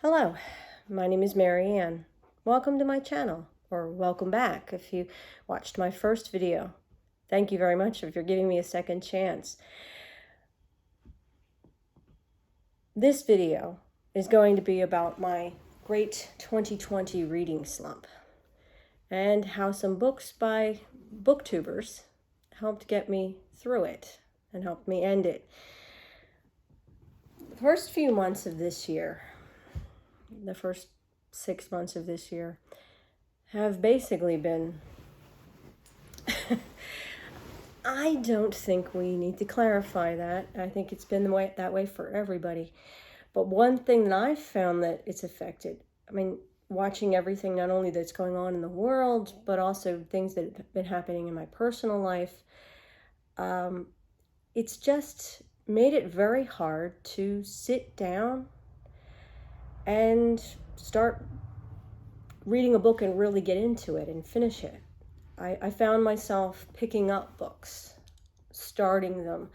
Hello, my name is Mary Ann. Welcome to my channel, or welcome back if you watched my first video. Thank you very much if you're giving me a second chance. This video is going to be about my great 2020 reading slump and how some books by BookTubers helped get me through it and helped me end it. The first few months of this year, the first 6 months of this year, have basically been I don't think we need to clarify that. I think it's been that way for everybody. But one thing that I've found that it's affected, watching everything not only that's going on in the world, but also things that have been happening in my personal life, it's just made it very hard to sit down and start reading a book and really get into it and finish it. I found myself picking up books, starting them,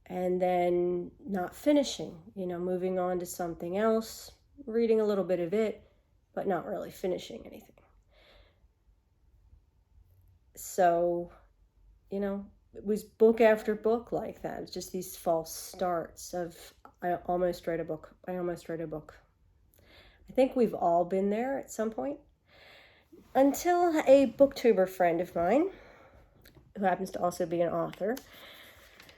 and then not finishing, moving on to something else, reading a little bit of it, but not really finishing anything. So, it was book after book like that. It's just these false starts of, I almost read a book. I think we've all been there at some point. Until a booktuber friend of mine, who happens to also be an author,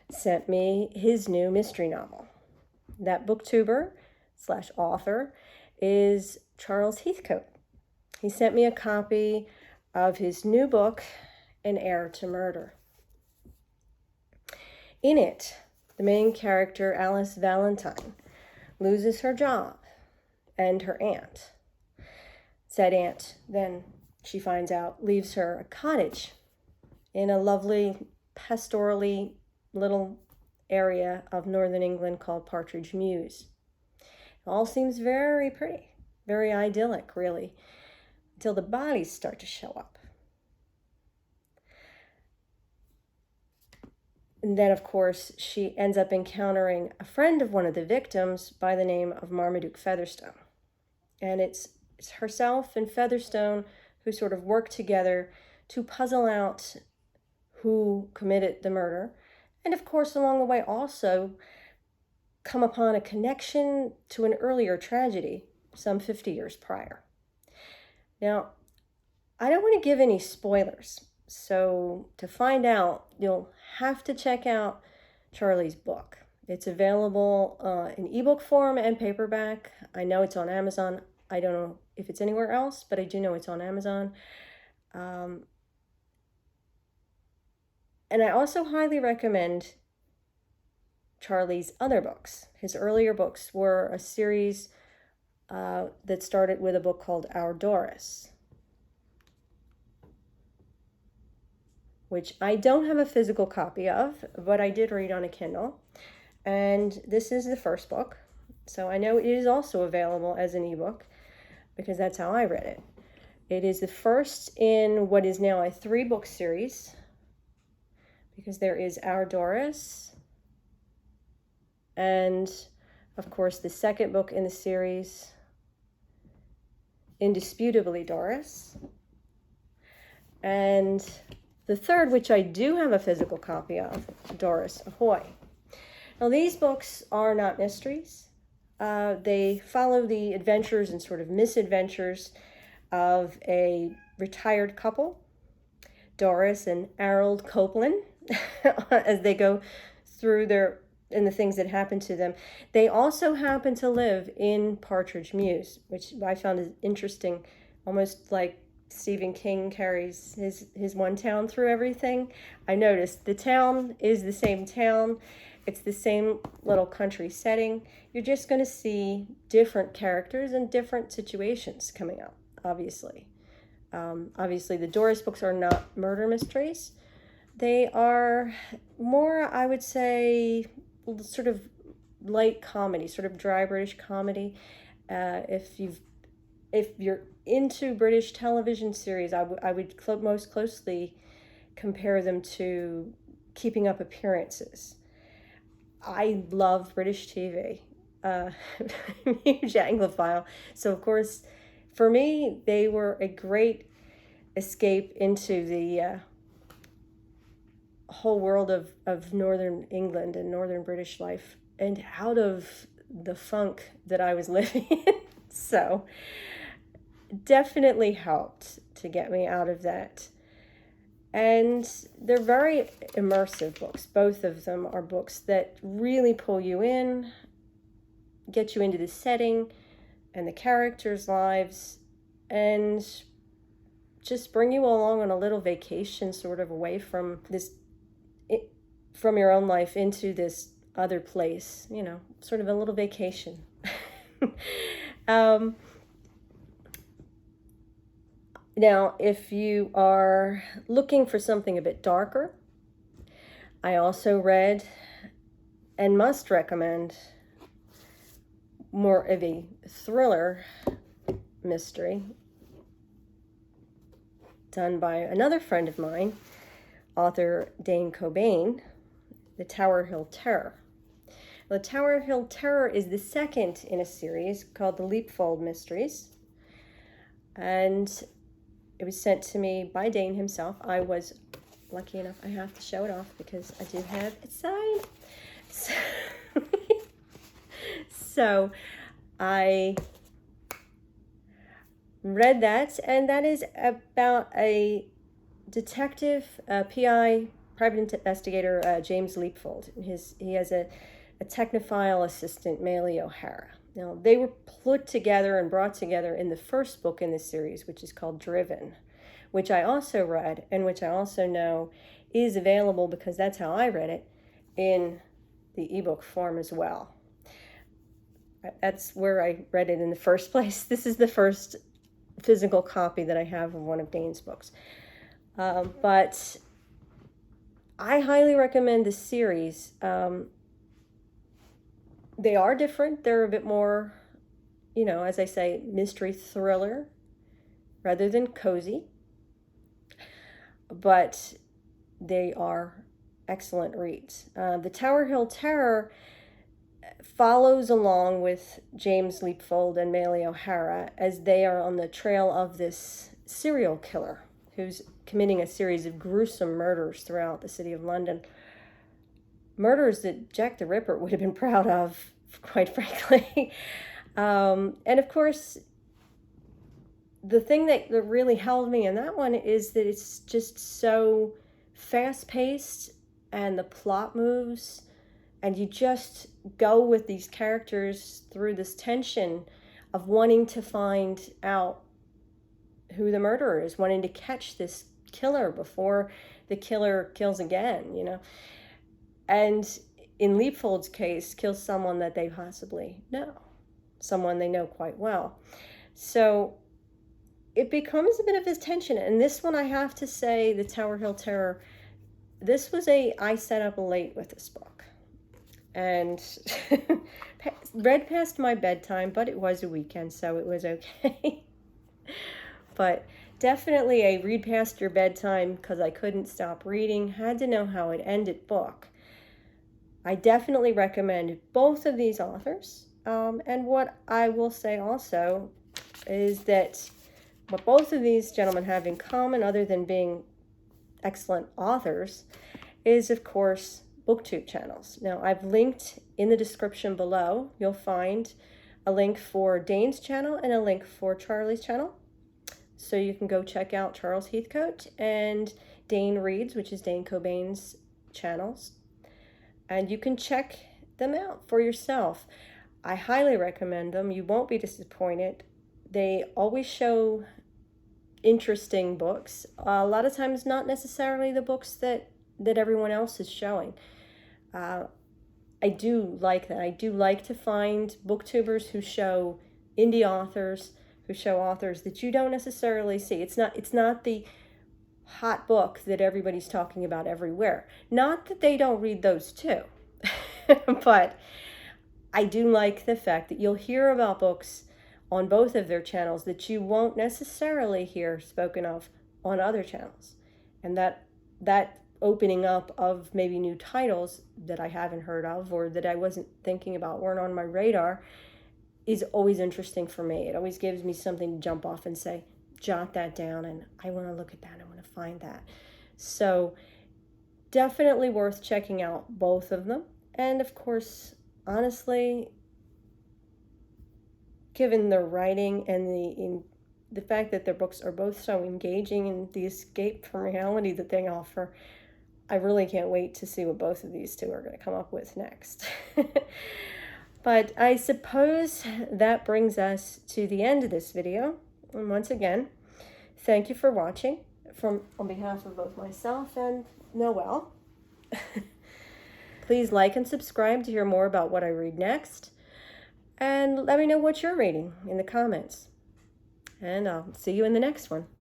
sent me his new mystery novel. That booktuber / author is Charles Heathcote. He sent me a copy of his new book, An Heir to Murder. In it, the main character, Alice Valentine, loses her job and her aunt. Said aunt then, she finds out, leaves her a cottage in a lovely pastorally little area of northern England called Partridge Mews. It all seems very pretty, very idyllic, really, until the bodies start to show up. And then, of course, she ends up encountering a friend of one of the victims by the name of Marmaduke Featherstone. And it's herself and Featherstone who sort of work together to puzzle out who committed the murder. And of course, along the way also come upon a connection to an earlier tragedy some 50 years prior. Now, I don't want to give any spoilers. So to find out, you'll have to check out Charlie's book. It's available in ebook form and paperback. I know it's on Amazon. I don't know if it's anywhere else, but I do know it's on Amazon. And I also highly recommend Charlie's other books. His earlier books were a series that started with a book called Our Doris, which I don't have a physical copy of, but I did read on a Kindle. And this is the first book. So I know it is also available as an ebook, because that's how I read it. It is the first in what is now a 3-book series, because there is Our Doris, and of course the second book in the series, Indisputably Doris, and the third, which I do have a physical copy of, Doris Ahoy. Now these books are not mysteries. They follow the adventures and sort of misadventures of a retired couple, Doris and Harold Copeland, as they go through the things that happen to them. They also happen to live in Partridge Mews, which I found is interesting, almost like Stephen King carries his one town through everything. I noticed the town is the same town. It's the same little country setting. You're just going to see different characters and different situations coming up, obviously. Obviously, the Doris books are not murder mysteries. They are more, I would say, sort of light comedy, sort of dry British comedy. If you're into British television series, I would most closely compare them to Keeping Up Appearances. I love British TV. huge Anglophile. So, of course, for me, they were a great escape into the whole world of Northern England and Northern British life and out of the funk that I was living in. So, definitely helped to get me out of that. And they're very immersive books. Both of them are books that really pull you in, get you into the setting and the characters' lives, and just bring you along on a little vacation sort of away from from your own life into this other place, sort of a little vacation. Now, if you are looking for something a bit darker, I also read and must recommend more of a thriller mystery done by another friend of mine, author Dane Cobain, The Tower Hill Terror. The Tower Hill Terror is the second in a series called the Leapfold Mysteries, and it was sent to me by Dane himself. I was lucky enough, I have to show it off because I do have it signed. So I read that, and that is about a detective, PI, private investigator, James Leapfold. He has a technophile assistant, Maley O'Hara. Now, they were put together and brought together in the first book in this series, which is called Driven, which I also read and which I also know is available, because that's how I read it, in the ebook form as well. That's where I read it in the first place. This is the first physical copy that I have of one of Dane's books. But I highly recommend this series. They are different. They're a bit more, as I say, mystery thriller rather than cozy. But they are excellent reads. The Tower Hill Terror follows along with James Leapfold and Maley O'Hara as they are on the trail of this serial killer who's committing a series of gruesome murders throughout the city of London. Murders that Jack the Ripper would have been proud of, quite frankly. And of course, the thing that really held me in that one is that it's just so fast-paced, and the plot moves, and you just go with these characters through this tension of wanting to find out who the murderer is, wanting to catch this killer before the killer kills again, And in Leapfold's case, kills someone that they possibly know, someone they know quite well. So it becomes a bit of this tension. And this one, I have to say, the Tower Hill Terror, I set up late with this book. And read past my bedtime, but it was a weekend, so it was okay. But definitely a read past your bedtime, because I couldn't stop reading, had to know how it ended book. I definitely recommend both of these authors. And what I will say also is that what both of these gentlemen have in common, other than being excellent authors, is, of course, BookTube channels. Now, I've linked in the description below. You'll find a link for Dane's channel and a link for Charlie's channel. So you can go check out Charles Heathcote and Dane Reads, which is Dane Cobain's channels. And you can check them out for yourself. I highly recommend them. You won't be disappointed. They always show interesting books. A lot of times not necessarily the books that everyone else is showing. I do like that. I do like to find booktubers who show indie authors, who show authors that you don't necessarily see. It's not the hot book that everybody's talking about everywhere. Not that they don't read those too, but I do like the fact that you'll hear about books on both of their channels that you won't necessarily hear spoken of on other channels. And that opening up of maybe new titles that I haven't heard of or that I wasn't thinking about, weren't on my radar, is always interesting for me. It always gives me something to jump off and say, jot that down, and I want to look at that, I want to find that. So definitely worth checking out both of them. And of course, honestly, given their writing and the fact that their books are both so engaging and the escape from reality that they offer, I really can't wait to see what both of these two are going to come up with next. But I suppose that brings us to the end of this video. And once again, thank you for watching on behalf of both myself and Noelle. Please like and subscribe to hear more about what I read next. And let me know what you're reading in the comments. And I'll see you in the next one.